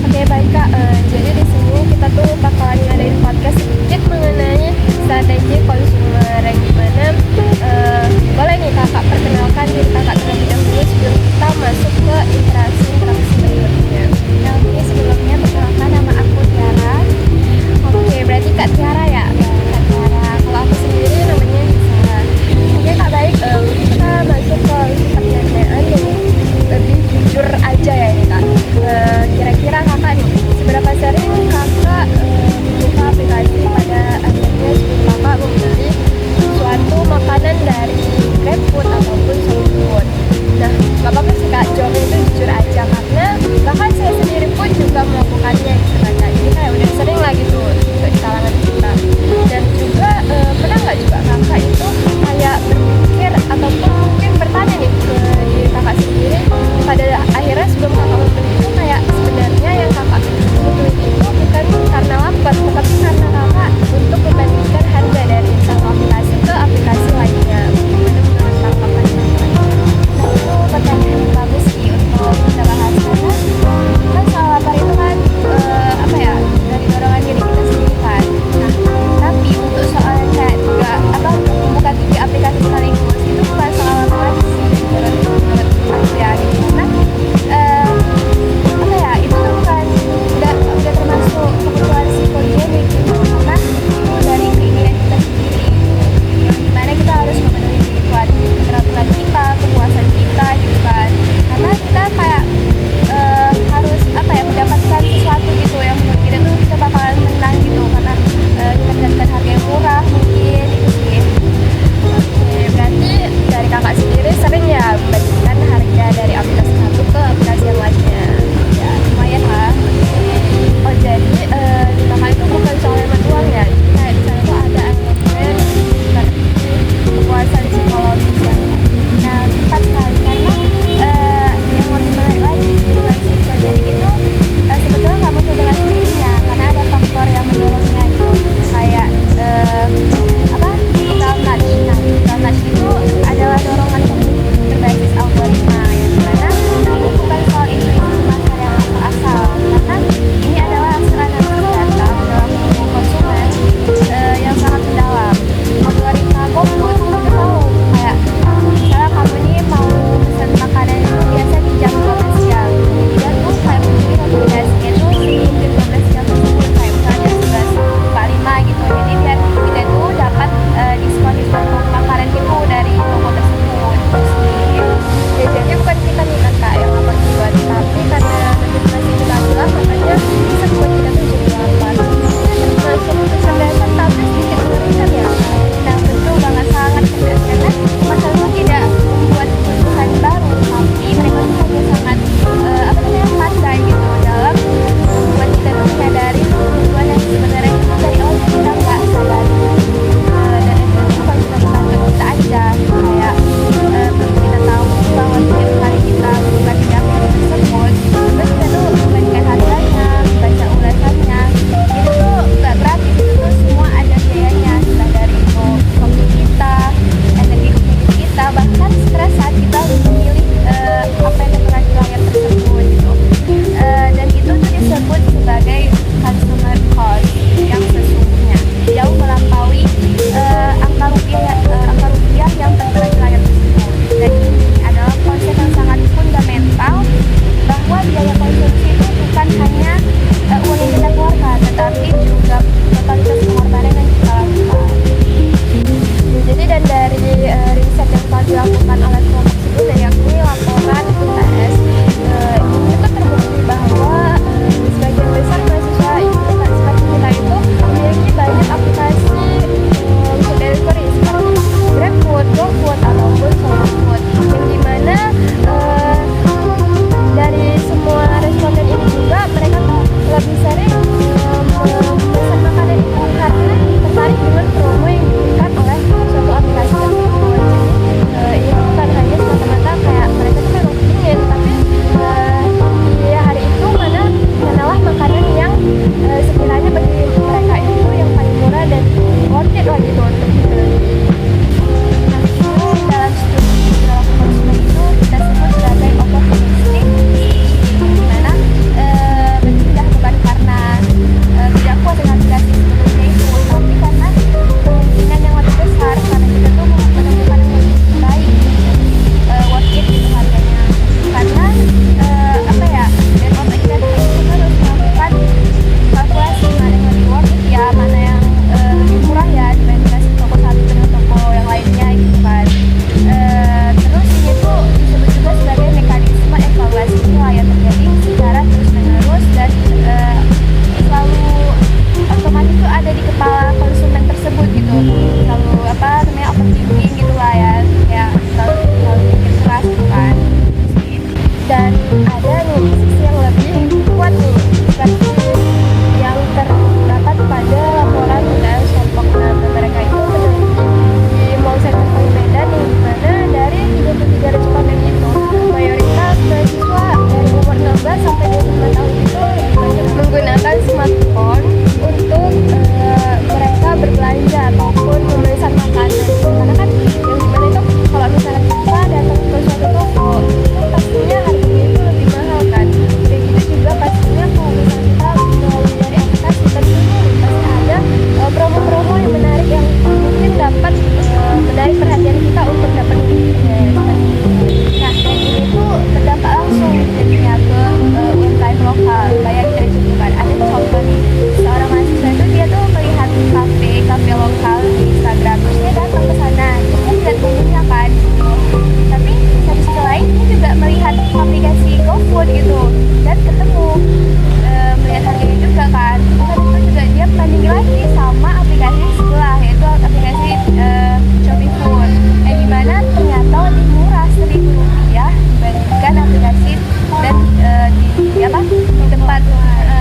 Oke baik Kak, jadi di sini kita tuh bakalan ngadain podcast sedikit mengenai strategi konsumer yang gimana. Boleh nih Kakak perkenalkan diri Kakak terlebih dahulu sebelum kita masuk ke interaksi berikutnya. Nah, oke, sebelumnya perkenalkan nama aku Tiara. Oke, berarti Kak Tiara ya? Kak Tiara. Kalau aku sendiri namanya Nisa. Oke Kak, baik, kita masuk ke pertanyaan yang lebih jujur aja ya nih Kak. Kira-kira Kakak nih, seberapa sering Kakak membuka aplikasi pada akhirnya sebelum Kakak membeli suatu makanan dari GrabFood ataupun SoftFood? Nah, gak apa-apa sih Kak, jawabnya itu jujur aja karena bahkan saya sendiri pun juga melakukannya gitu kan Kak. Jadi kayak udah sering lah gitu untuk di kalangan kita. Dan juga pernah nggak juga Kakak itu kayak berpikir ataupun mungkin bertanya nih ke diri Kakak sendiri pada akhirnya sebelum Kakak membeli itu kayak sebenarnya yang Kakak butuhin itu bukan karena lapar tetapi karena Kakak untuk membandingkan harga dari satu aplikasi ke aplikasi lainnya. Gimana menurut Kakak pandangannya? Nah, itu pertanyaan yang bagus sih untuk kita bahas karena kan soal lapar itu kan apa ya, dari dorongan diri kita sendiri kan. Nah, tapi untuk soal kayak membuka 3 aplikasi sekaligus itu bukan soal lapar lagi sih menurut aku ya gitu. Karena apa ya, itu tuh bukan udah termasuk kebutuhan psikologi gitu. Karena itu dari keinginan kita sendiri yang dimana kita harus memenuhi kebutuhan kita, kepuasan kita gitu kan. Karena kita kayak harus apa ya, mendapatkan sesuatu gitu yang menurut kita tuh kita bakalan menang gitu karena kita mendapatkan harga yang murah mungkin itu sih. Oke, berarti dari Kakak sendiri sering ya membandingkan harga dari aplikasi satu ke aplikasi yang lainnya. Ya lumayan lah. Oh jadi di Kakak itu bukan soal hemat uang ya? Jadi kayak di sana tuh ada elemen seperti kepuasan psikologis yang Nah, tepat sekali karena yang lebih menarik lagi bukan siswa jadi itu sebetulnya nggak muncul dengan sendirinya karena ada faktor yang mendorongnya gitu kayak apa, mental nudge. Nah, mental nudge itu adalah dorongan berbasis algoritma yang dimana ini bukan soal intuisi pasar yang asal karena ini adalah hasil analisis data dalam tubuh konsumen yang sangat mendalam. Algoritma GoFood itu tahu kayak misalnya kamu ini mau pesan makanan itu biasa di jam 12 siang, dia tuh kayak memilih rekomendasinya tuh di jam 12 siang tersebut kayak misalnya jam 11.45 gitu. Jadi biar kita tuh dapat diskon makanan itu dari toko tersebut gitu sih. ya jadi bukan kita nih kan Kak yang lapar duluan, tapi karena notifikasi kita bilang makanya bisa buat kita tuh jadi lapar. Ini termasuk kecerdasan tapi sedikit mengerikan ya. Nah, betul banget, sangat cerdas karena masalah itu tidak membuat keputusan baru tapi mereka tuh hanya sangat apa namanya, pandai gitu dalam membuat kita tuh menyadari kebutuhan yang sebenarnya itu dari awal kita nggak sadari. Dan itu tuh bukan cuma membantu kita aja kayak kita tahu bahwa setiap kali kita buka di aplikasi tersebut terus kita tuh membandingkan harganya, baca ulasannya, itu tuh nggak gratis, itu tuh semua ada biayanya, entah dari waktu kita, energi kognitif kita, bahkan stres saat kita memilih apa yang tertera di layar tersebut gitu. Dan itu tuh disebut sebagai consumer cost yang sesungguhnya jauh melampaui angka rupiah yang tertera di layar tersebut. Dan ini adalah konsep yang sangat fundamental bahwa biaya konsumsi itu bukan hanya uang yang kita keluarkan, tetapi juga totalitas pengorbanan yang kita lakukan. Jadi dan dari riset yang telah dilakukan oleh kelompok sebelumnya yakni laporan UTS itu terbukti bahwa sebagian besar mahasiswa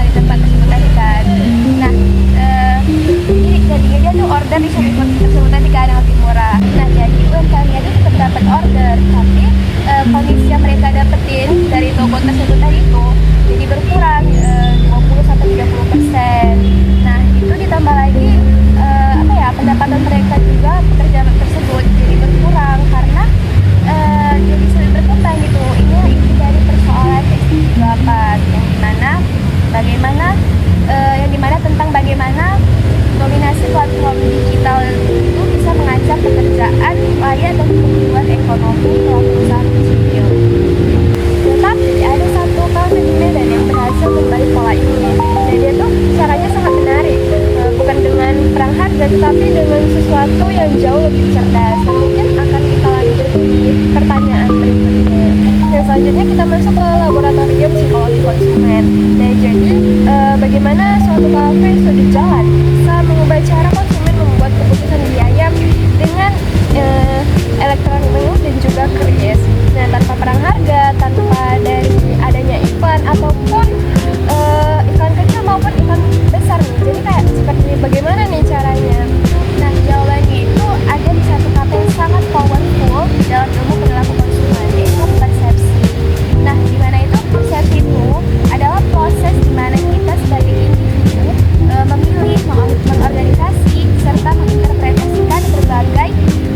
di tempat tersebut tadi kan. Nah, jadinya dia tuh order di Shopee tersebut tadi kan yang lebih murah. Nah, jadi UMKM-nya tuh tetap dapat order, tapi komisi yang mereka dapetin dari toko tersebut tadi tuh jadi berkurang 20-30%. Nah, itu ditambah lagi pendapatan mereka juga pekerja tersebut jadi berkurang karena jadi sulit berkembang gitu. Ini inti dari persoalan SDG 8 yang dimana tentang bagaimana dominasi platform digital itu bisa mengancam pekerjaan layak dan pertumbuhan ekonomi pelaku usaha kecil. Tetapi ada satu kafe di Medan yang berhasil membalik pola ini, dan dia tuh caranya sangat menarik, bukan dengan perang harga tetapi dengan sesuatu yang jauh lebih cerdas. Mungkin akan kita lanjut di pertanyaan berikutnya. Dan selanjutnya kita masuk ke laboratorium psikologi konsumen. Nah, jadi bagaimana suatu kafe sudah jalan bisa mengubah cara konsumen membuat keputusan biaya dengan elektronik menu dan juga kris. Nah, tanpa perang harga, tanpa dari adanya iklan ataupun iklan kecil maupun iklan besar nih. Jadi kayak seperti bagaimana nih caranya? Nah, jawabannya itu ada di satu kata yang sangat powerful dalam ilmu perilaku konsumen, yaitu persepsi. Nah, di mana itu persepsi itu adalah proses di mana kita sebagai individu memilih, mengorganisasi, serta menginterpretasikan berbagai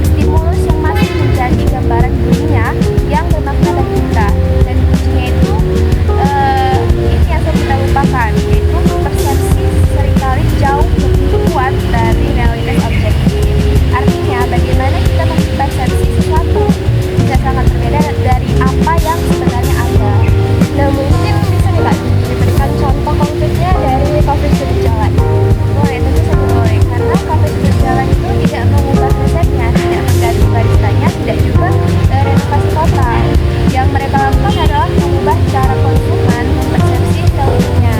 stimulus yang masih menjadi gambaran dunia yang bermakna bagi kita. Dan kuncinya itu ini yang sering kita lupakan, yaitu persepsi seringkali jauh lebih kuat dari realitas objektif. Artinya bagaimana kita mempersepsi sesuatu bisa sangat berbeda dari apa yang sebenarnya ada. Nah, mungkin bisa nih Kak diberikan contoh konkretnya dari kafe sudut jalan. Boleh, tentu saja boleh, karena kafe sudut jalan itu tidak mengubah resepnya, tidak mengganti baristanya, tidak juga renovasi total. Yang mereka lakukan adalah mengubah cara konsumen mempersepsi seluruhnya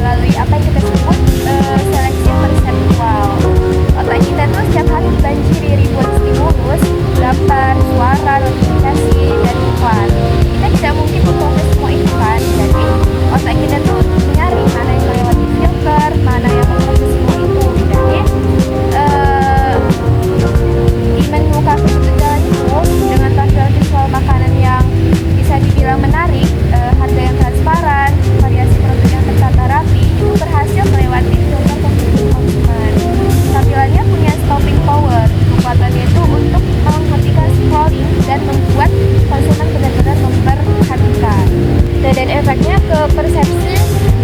melalui apa yang kita sebut seleksi perseptual. Otak kita tuh setiap hari dibanjiri ribuan stimulus, gambar, suara, notifikasi, dan iklan. Kita tidak mungkin memproses semua itu kan, jadi otak kita tuh nyari mana yang melewati filter, mana yang memproses semua itu. Jadi di menu kafe sudut jalan itu dengan tampilan visual makanan yang bisa dibilang menarik, harga yang transparan, variasi produk yang tertata rapi, itu berhasil melewati filter kognitif konsumen. Tampilannya punya stopping power, kekuatannya itu untuk menghentikan scrolling dan membuat konsumen benar-benar memperhatikan. Nah, dan efeknya ke persepsi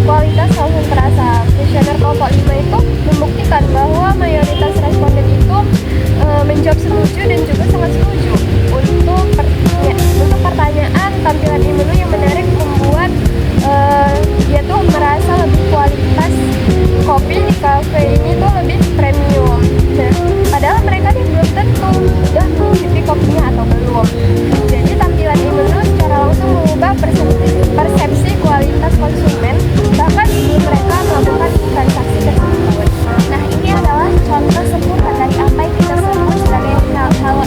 kualitas langsung terasa. Kuesioner kelompok 5 itu membuktikan bahwa mayoritas responden itu menjawab setuju dan juga sangat setuju untuk pertanyaan tampilan menu yang menarik membuat dia tuh merasa lebih kualitas kopi di kafe ini tuh lebih premium. Nah, padahal mereka nih belum tentu udah mencicipi kopinya atau belum. Jadi tampilan menu secara langsung mengubah persepsi kualitas konsumen bahkan sebelum mereka melakukan transaksi tersebut. Nah, ini adalah contoh sempurna dari apa yang kita sebut sebagai halo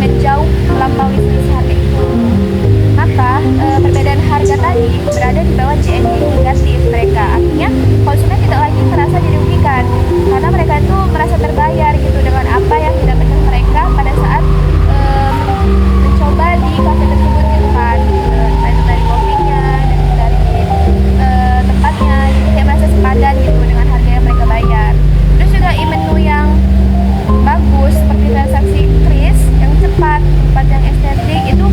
konsumen jauh melampaui selisih harga itu. Maka perbedaan harga tadi berada di bawah JNE negatif mereka. Artinya konsumen tidak lagi merasa dirugikan karena mereka itu merasa terbayar gitu dengan apa yang didapatkan mereka pada saat mencoba di kafe tersebut gitu kan. Entah itu dari kopinya dan dari tempatnya, jadi kayak merasa sepadan gitu dengan harga yang mereka bayar. Terus juga menu yang bagus seperti transaksi kris yang cepat, tempat yang estetik itu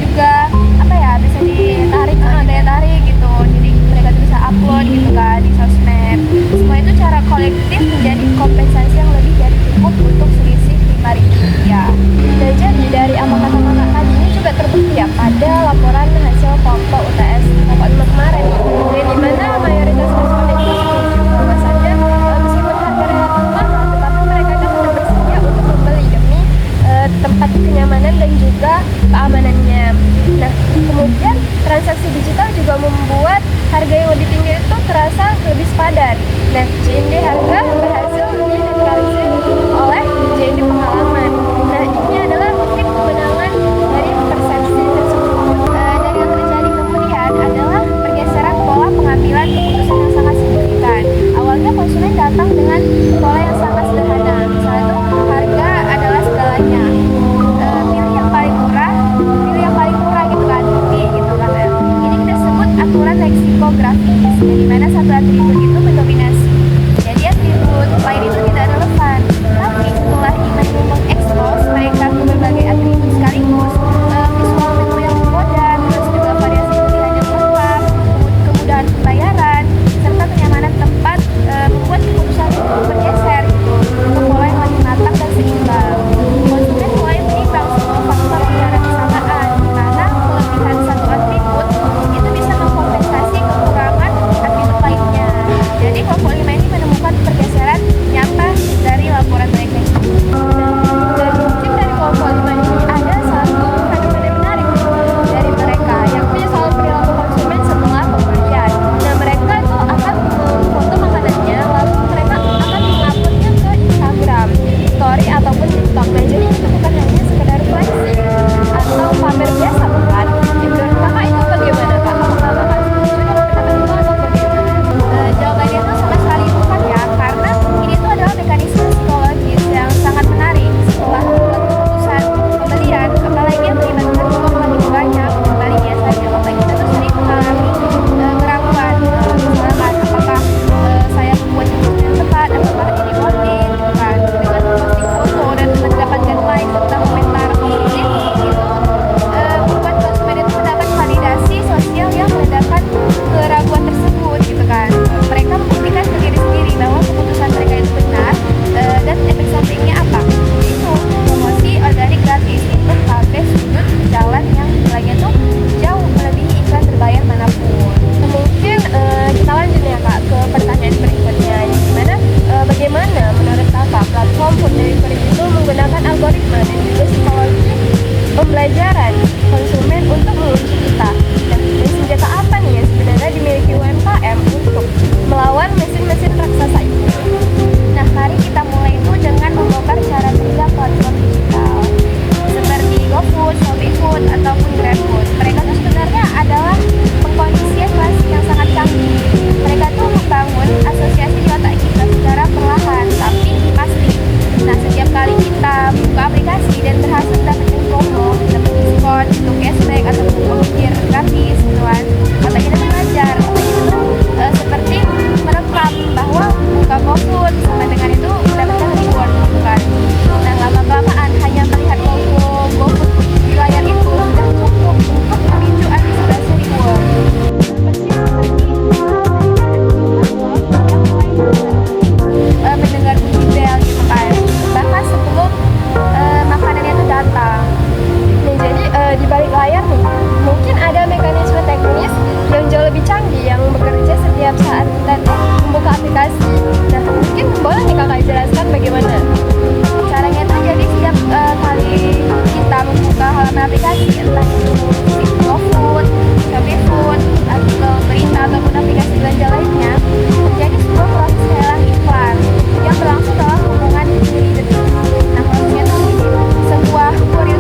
juga apa ya, bisa ditarik, daya tarik gitu. Jadi mereka tuh bisa upload gitu kan di sosmed. Semua itu cara kolektif menjadi kompensasi yang lebih dari cukup untuk selisih Rp5.000. Dan jadi dari apa kata kakak tadi ini juga terbukti ya pada laporan hasil Pokpo UTS Pokok 5 kemarin, di mana mayoritas responden itu setuju bahwa saja meskipun harga relatif mahal, tetapi mereka itu tetap bersedia untuk membeli demi tempat kenyamanan dan juga keamanannya. Nah, kemudian transaksi digital juga membuat harga yang lebih tinggi itu terasa lebih sepadan. Nah, JND harga berhasil dinetralisir oleh JND pengalaman. Nah, ini adalah titik kemenangan dari persepsi tersebut. Dan yang terjadi kemudian adalah pergeseran pola pengambilan keputusan yang sangat signifikan. Awalnya konsumen datang dengan pola yang sangat sederhana, misalnya tuh harga adalah segalanya. Pilih yang paling murah gitu kan, gitu katanya. Ini kita sebut aturan leksikografis, di mana satu atribut itu mendominasi. Jadi atribut lain itu tidak relevan. Tapi setelah e-menu mengekspos mereka ke berbagai atribut sekaligus, visual menu yang modern, terus juga variasi pilihan yang lengkap, kemudahan pembayaran, serta kenyamanan tempat, membuat keputusan itu bergeser gitu ke pola yang lebih matang dan seimbang. Konsumen mulai menimbang semua faktor secara bersamaan karena kelebihan satu atribut itu bisa mengkompensasi kekurangan atribut lainnya. Jadi kelompok 5 ini menemukan pergeseran nyata dari laporan mereka itu. Dan mungkin dari kelompok 5 ini ada satu fenomena menarik dari mereka, yakni soal perilaku konsumen setelah pembelian. Nah, mereka itu akan foto makanannya, lalu mereka akan menguploadnya ke Instagram, Story ataupun TikTok. Nah, jadi itu bukan hanya sekedar flexing atau pamer biasa, bukan? Menurut kakak itu bagaimana, Kak? Apakah kakak setuju dengan pendapat itu atau bagaimana? Jawabannya itu sama sekali bukan ya, karena ini tuh adalah mekanisme psikologis yang sangat menarik. Setelah membuat keputusan pembelian, apalagi yang melibatkan uang lebih banyak kembali biasanya otak kita tuh sering mengalami keraguan. Misalkan apakah saya membuat keputusan yang tepat, apakah ini worth it gitu kan. Dengan posting foto dan mendapatkan like serta komentar positif itu membuat konsumen itu mendapat validasi sosial yang meredakan keraguan tersebut gitu kan. Mereka membuktikan ke diri sendiri bahwa keputusan mereka itu benar, dan efek sampingnya apa? Itu promosi organik gratis untuk kafe sudut jalan yang nilainya tuh jauh melebihi iklan berbayar manapun. Mungkin kita lanjut ya, Kak, ke pertanyaan berikutnya, dimana bagaimana menurut kakak platform food delivery itu menggunakan algoritma dan juga psikologi pembelajaran konsumen untuk mengunci kita. Dan senjata apa nih yang sebenarnya dimiliki UMKM untuk melawan mesin-mesin raksasa itu? Nah, mari kita mulai itu dengan membongkar cara kerja platform digital seperti GoFood, ShopeeFood, ataupun GrabFood. Mereka tuh sebenarnya adalah pengkondisian klasik yang sangat canggih. Mereka tuh membangun asosiasi di otak kita secara perlahan tapi pasti. Nah, setiap kali kita buka aplikasi dan berhasil mendapatkan promo, dapat diskon, untuk cashback ataupun ongkir gratis gitu kan, otak kita tuh belajar. Otak kita tuh seperti merekam bahwa buka GoFood sama dengan itu mendapatkan reward gitu kan. Nah, lama-kelamaan hanya melihat logo GoFood di layar itu sudah cukup untuk memicu antisipasi reward. Mendengar bunyi bel gitu kan, bahkan sebelum makanannya itu datang. Nah, jadi di balik layar nih, mungkin ada mekanisme teknis yang jauh lebih canggih yang bekerja setiap saat kita membuka aplikasi. Nah, mungkin boleh nih kakak jelaskan bagaimana? Caranya tuh jadi setiap kali kita membuka halaman aplikasi, entah itu GoFood, ShopeeFood, atau berita ataupun aplikasi belanja lainnya, terjadi sebuah proses lelang iklan yang berlangsung dalam hubungan detik. Nah, prosesnya tuh sebuah kurir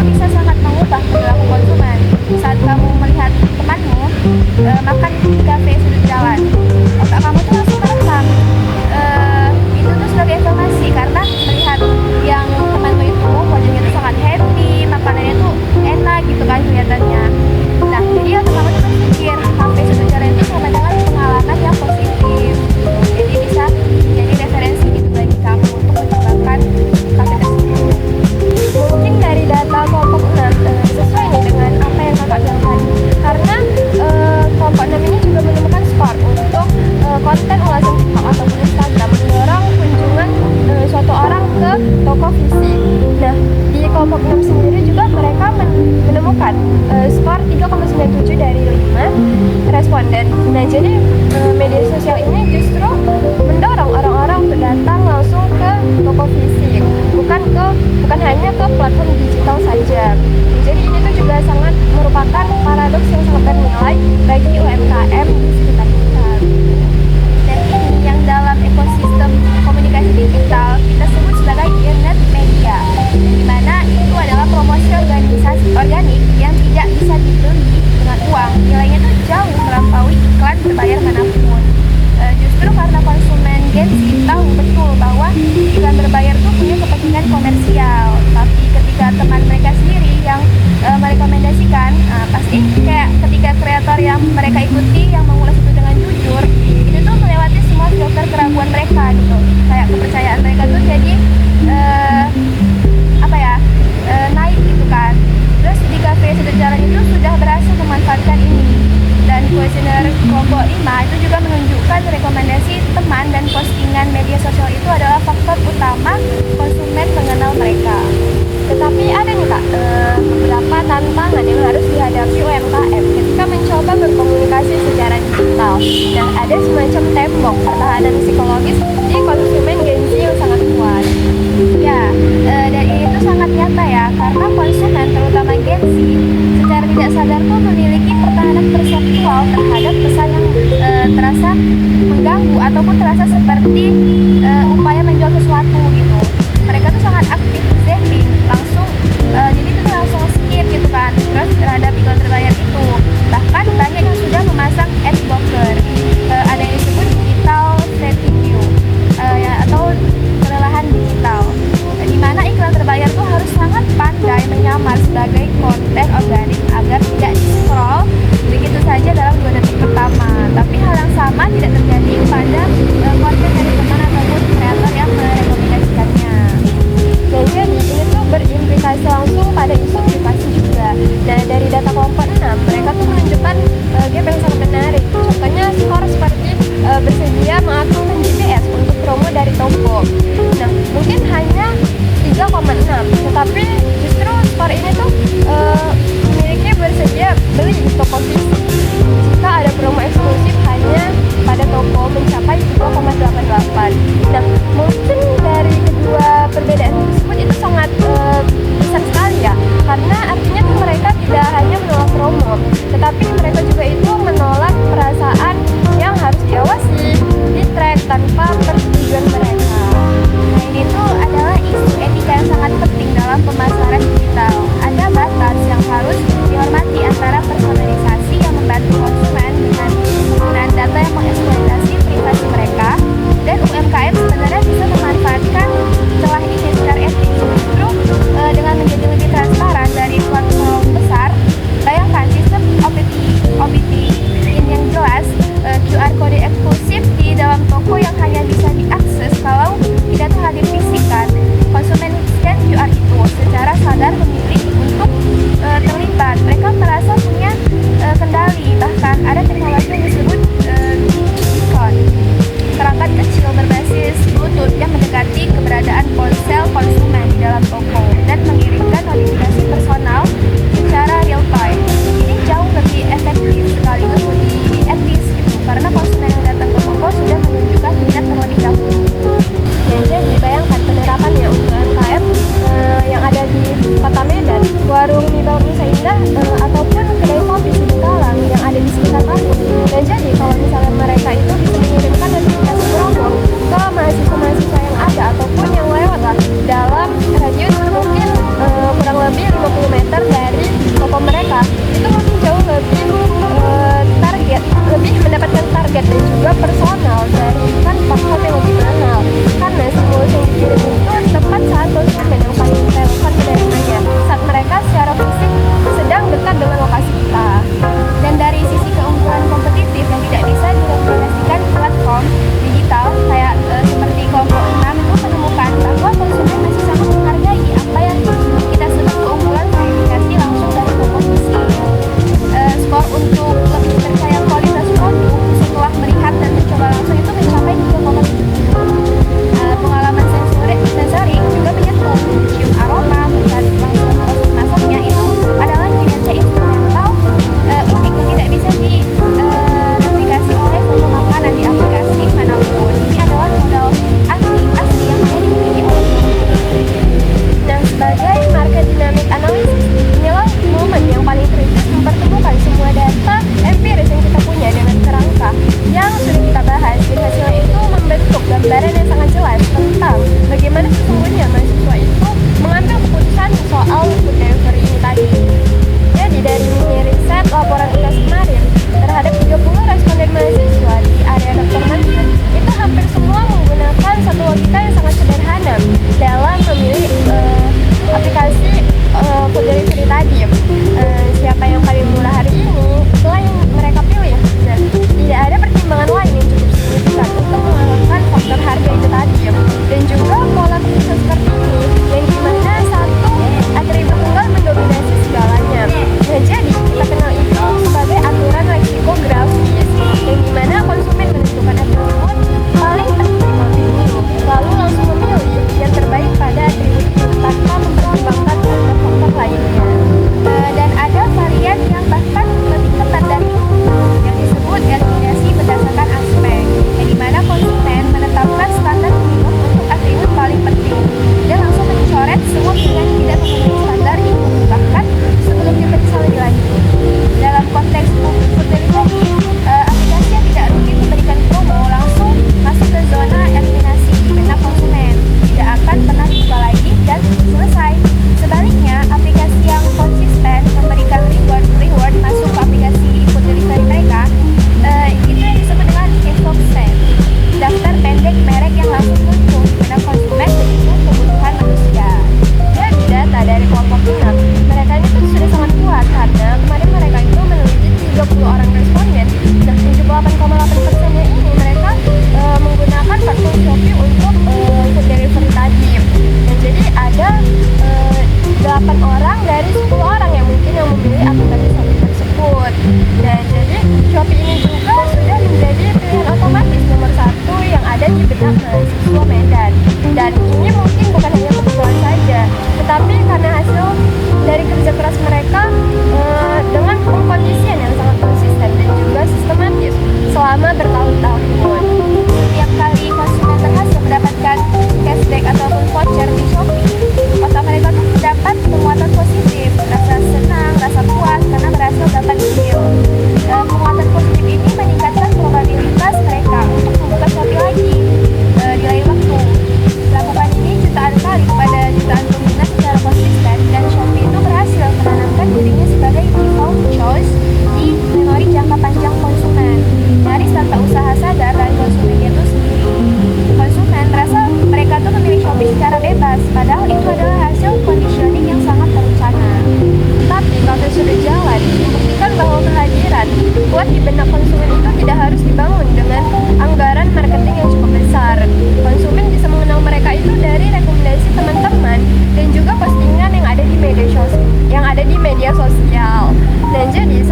bisa sangat mengubah perilaku konsumen. Saat kamu melihat temanmu makan di kafe sudut jalan, otak kamu tuh langsung merekam. Itu tuh sebagai informasi karena melihat yang temanmu itu wajahnya tuh sangat happy, makanannya tuh enak gitu kan kelihatannya. Nah, jadi otak kamu tuh berpikir kafe sudut jalan itu sama dengan pengalaman yang positif. Jadi bisa jadi referensi gitu bagi kamu untuk menyebabkan kafe tersebut. Mungkin dari data kelompok 6 sesuai nih dengan apa yang kakak bilang tadi, karena kelompok 6 ini juga menemukan skor untuk konten ulasan TikTok ataupun Instagram mendorong kunjungan suatu orang ke toko fisik. Nah, di kelompok 6 sendiri juga mereka menemukan skor 3,97 dari 5 responden. Nah, jadi media sosial ini justru mendorong orang-orang untuk datang langsung ke toko fisik, bukan hanya ke platform digital saja. Jadi ini tuh juga sangat merupakan paradoks yang sangat bernilai bagi UMKM di sekitar kita. Dan ini yang dalam ekosistem komunikasi digital kita sebut sebagai earned media, di mana itu adalah promosi organisasi organik yang tidak bisa dibeli dengan uang. Nilainya tuh jauh melampaui iklan berbayar manapun. Justru karena konsumen Gen Z tahu betul bahwa iklan berbayar tuh punya kepentingan komersial, tapi ketika teman mereka sendiri yang merekomendasikan, pasti kayak ketika kreator yang mereka ikuti yang mengulas itu dengan jujur, itu tuh melewati semua filter keraguan mereka gitu, kayak kepercayaan mereka tuh jadi naik gitu kan. Terus di kafe sudut jalan itu sudah berhasil memanfaatkan ini. Dan kuesioner kelompok 5 itu juga menunjukkan rekomendasi teman dan postingan media sosial itu adalah faktor utama konsumen mengenal mereka. Tetapi ada nih Kak, beberapa tantangan yang harus dihadapi UMKM ketika mencoba berkomunikasi secara digital. Nah, ada semacam tembok pertahanan psikologis di konsumen Gen Z yang sangat kuat. Ya,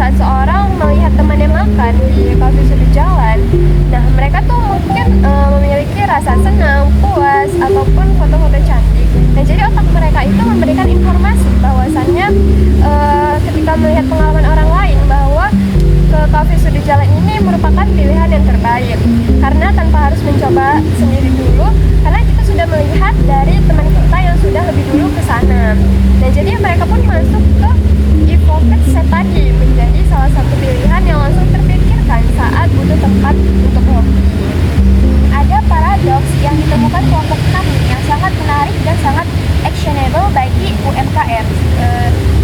saat seorang melihat temannya makan di kafe sudut jalan, nah mereka tuh mungkin memiliki rasa senang, puas, ataupun foto-foto cantik. Nah jadi otak mereka itu memberikan informasi bahwasannya ketika melihat pengalaman orang lain bahwa ke kafe sudut jalan ini merupakan pilihan yang terbaik, karena tanpa harus mencoba sendiri dulu, karena kita sudah melihat dari teman kita yang sudah lebih dulu ke sana. Nah jadi mereka pun masuk ke e-pocket set tadi menjadi salah satu pilihan yang langsung terpikirkan saat butuh tempat untuk ngopi. Ada paradoks yang ditemukan kelompok kami yang sangat menarik dan sangat actionable bagi UMKM,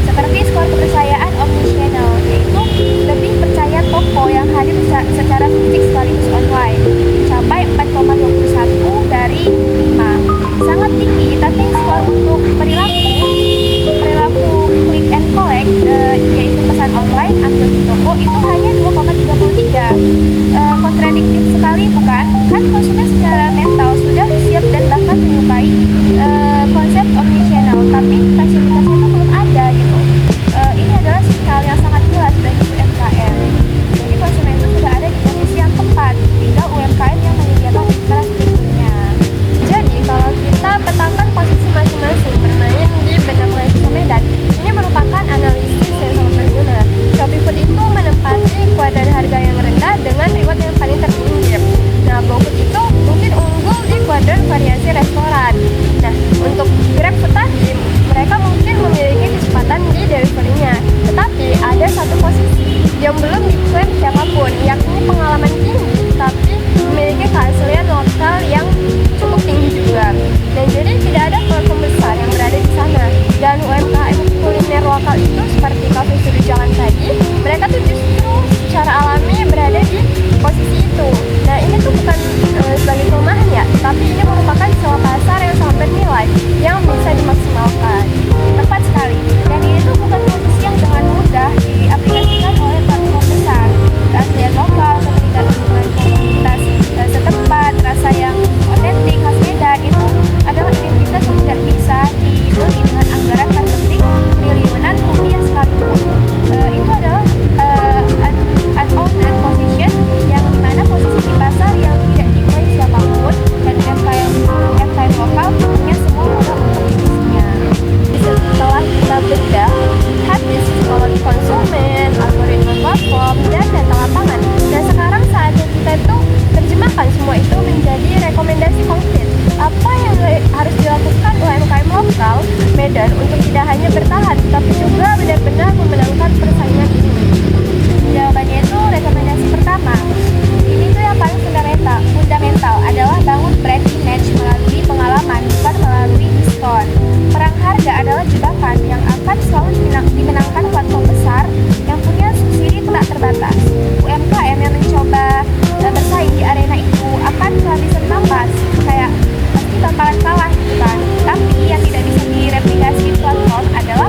seperti skor kepercayaan omnichannel, yaitu lebih percaya toko yang hadir secara fisik sekaligus online, mencapai 4,21 dari 5, sangat tinggi. Tapi skor untuk perilaku click and collect, yaitu pesan online ambil di toko, itu hanya 2,33. Kontradiktif sekali bukan? Kan konsumen secara mental sudah siap dan bahkan menyukai konsep omnichannel, tapi fasilitasnya itu belum ada gitu. Ini adalah sinyal yang sangat jelas bagi UMKM. Jadi konsumen itu sudah ada di posisi yang tepat, tinggal UMKM yang menyediakan infrastrukturnya. Jadi kalau kita petakan posisi masing-masing bermain di benang mahasiswa Medan, ini merupakan analisis yang sangat berguna. Shopee Food itu menempati kuadran harga yang rendah dengan reward yang paling tertinggi. Nah, GoFood itu mungkin unggul di kuadran variasi restoran. Nah, untuk GrabFood tadi, mereka mungkin memiliki kecepatan di delivery-nya. Tetapi ada satu posisi yang belum diklaim siapapun, yakni pengalaman tinggi, tapi memiliki keaslian lokal yang cukup tinggi juga. Dan jadi tidak ada platform besar yang berada di sana. Dan UMKM kuliner lokal itu seperti kafe sudut jalan tadi, mereka tuh justru secara alami berada di posisi itu. Nah ini tuh bukan sebagai kelemahan ya, tapi ini merupakan sebuah pasar yang sangat bernilai yang bisa dimaksimalkan. Tepat sekali. Dan ini tuh bukan posisi yang dengan mudah diaplikasikan oleh platform besar. Keaslian lokal, keterikatan dengan komunitas setempat, rasa yang otentik khas Medan itu adalah identitas yang tidak bisa dibeli dengan anggaran marketing triliunan rupiah sekalipun. Itu adalah unowned position, yang dimana posisi di pasar yang tidak diklaim siapapun, dan UMKM lokal punya semua modal untuk bisnisnya. Setelah kita bedah habis psikologi konsumen, algoritma platform, dan data lapangan, dan sekarang saatnya kita itu terjemahkan semua itu menjadi rekomendasi konkret. Apa yang harus dilakukan UMKM lokal Medan untuk tidak hanya bertahan, tapi juga benar-benar memenangkan persaingan ini? Jawabannya itu rekomendasi pertama. Ini tuh yang paling fundamental adalah bangun brand image melalui pengalaman, bukan melalui diskon. Perang harga adalah jebakan yang akan selalu dimenangkan platform besar yang punya subsidi tak terbatas. UMKM yang mencoba bersaing di arena itu akan kehabisan napas, kayak pasti bakalan kalah gitu kan. Tapi yang tidak bisa direplikasi di platform adalah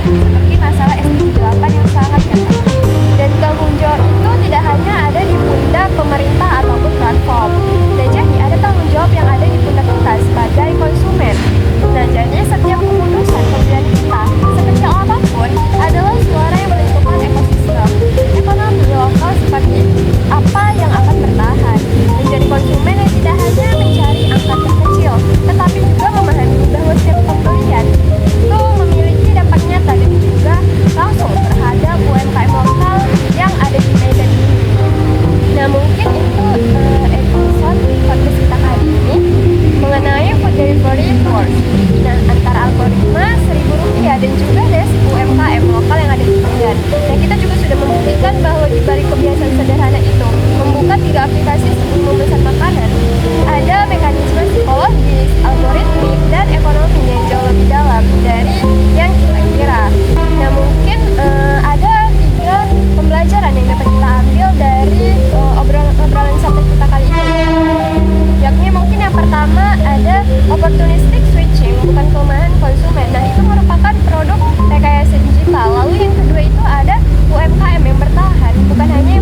seperti masalah SDG 8 yang sangat nyata. Dan tanggung jawab itu tidak hanya ada di pundak pemerintah ataupun platform. Nah, jadi ada tanggung jawab yang ada di pundak kita sebagai konsumen. Nah, jadi setiap keputusan pembelian kita, sekecil apapun, adalah suara yang menentukan ekosistem ekonomi lokal seperti apa yang akan bertahan. Menjadi konsumen yang tidak hanya mencari angka terkecil, tetapi juga memahami bahwa setiap pembelian itu memiliki dampak nyata dan juga langsung terhadap UMKM lokal yang ada di Medan ini. Nah, mungkin itu episode podcast kita kali ini mengenai food delivery tours. Nah, antara algoritma Rp1.000 dan juga des UMKM lokal yang ada di Medan. Nah, kita juga sudah membuktikan bahwa di balik kebiasaan sederhana itu membuka 3 aplikasi sebelum memesan makanan, ada mekanisme psikologis, algoritmik, dan ekonomi yang jauh lebih dalam dari yang kita kira. Nah, mungkin ada 3 pembelajaran yang dapat kita ambil dari obrolan sampai kita kali ini. Yakni mungkin yang pertama ada opportunistic switching, bukan kelemahan konsumen. Nah, itu merupakan produk rekayasa digital. Lalu yang kedua itu ada UMKM yang bertahan, bukan hanya